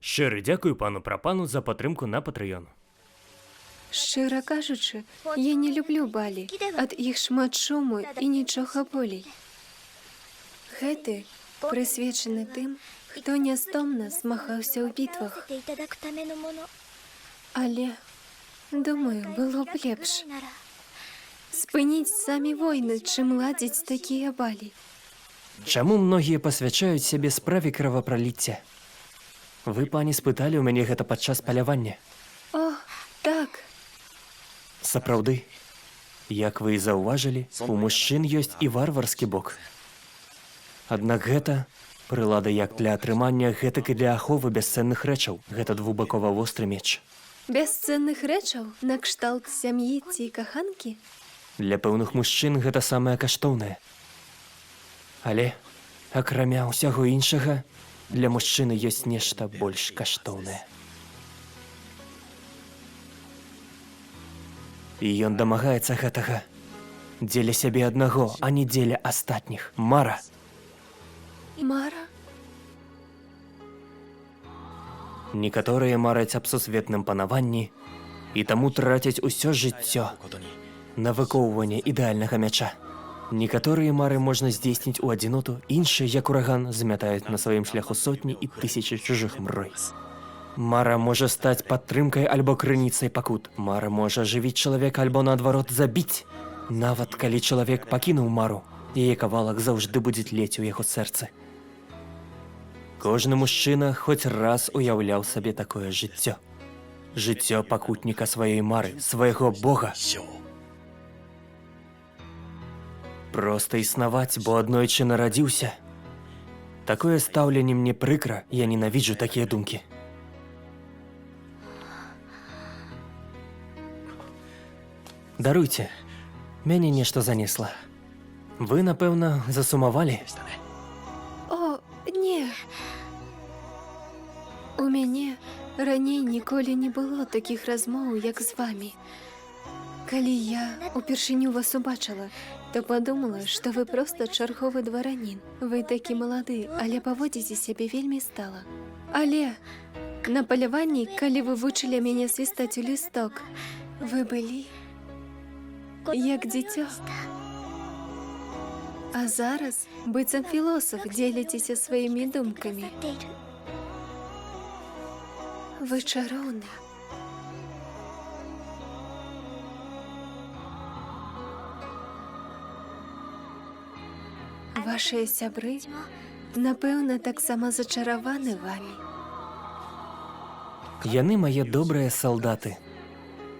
Щирий дякую пану Прапану за підтримку на Patreon. Шчыра кажучы, я не люблю балі. Ад іх шмат шуму і нічога болей. Гэты прысвечаны тым, хто нястомна змагаўся ў бітвах. Але, думаю, было б лепш спыніць самі войны, чым ладзіць такія балі. Чаму многія пасвячаюць сябе справе кровапраліцця? Вы, пані, спыталі ў мяне гэта падчас палявання. О, так. Сапраўды, як вы і заўважылі, у мужчын ёсць і варварскі бок. Аднак гэта прылада як для атрымання, гэтак і для аховы бясцэнных рэчаў. Гэта двубакова востры меч. Бясцэнных рэчаў накшталт сям'і ці каханкі? Для пэўных мужчын гэта самае каштоўнае. Але, акрамя ўсяго іншага, для мужчыны ёсць нешта больш каштоўнае. І ён дамагаецца гэтага дзеля сябе аднаго, а не дзеля астатніх. Мара. Мара? Некаторыя мараць аб сусветным панаванні і таму трацяць усё жыццё на выкоўванне ідэальнага мяча. Некаторыя мары можна здзейсніць у адзіноту, іншыя, як ураган, замятаюць на сваім шляху сотні і тысячы чужых мрой. Мара можа стаць падтрымкай альбо крыніцай пакут. Мара можа ажывіць чалавека альбо, наадварот, забіць. Нават калі чалавек пакінуў мару, яе кавалак заўжды будзе тлець у яго сэрцы. Кожны мужчына хоць раз уяўляў сабе такое жыццё. Жыццё пакутніка сваёй мары, свайго бога. Проста існаваць, бо аднойчы нарадзіўся. Такое стаўленне мне прыкра, я ненавіджу такія думкі. Даруйце, мяне нешта занесла. Вы, напэўна, засумавалі? О, не. У мяне раней ніколі не было такіх размоў, як з вамі. Калі я упершыню вас убачыла, то падумала, што вы проста чарговы дваранін. Вы такі малады, але паводзіце сябе вельмі стала. Але на паляванні, калі вы вучылі мяне свістаць у лісток, вы былі як дзіцё. А зараз, быццам філосаф, дзеліцеся сваімі думкамі. Вы чароўны. Вашыя сябры, напэўна, таксама зачараваны вамі. Яны мае добрыя салдаты.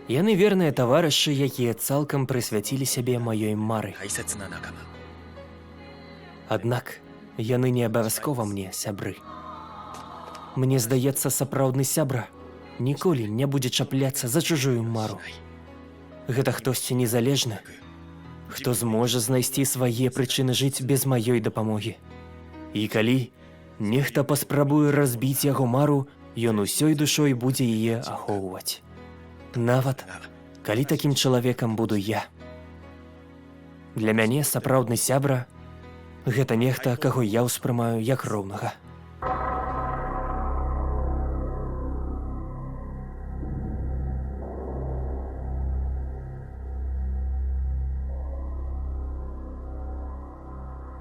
Яны верныя таварышы, якія цалкам прысвяцілі сябе маёй мары. Аднак, яны не абавязкова мне сябры. Мне здаецца, сапраўдны сябра ніколі не будзе чапляцца за чужую мару. Гэта хтосьці незалежны, хто зможа знайсці свае прычыны жыць без маёй дапамогі. І калі нехта паспрабуе разбіць яго мару, ён усёй душой будзе яе ахоўваць. Нават, калі такім чалавекам буду я. Для мяне сапраўдны сябра – гэта нехта, каго я ўспрымаю як роўнага.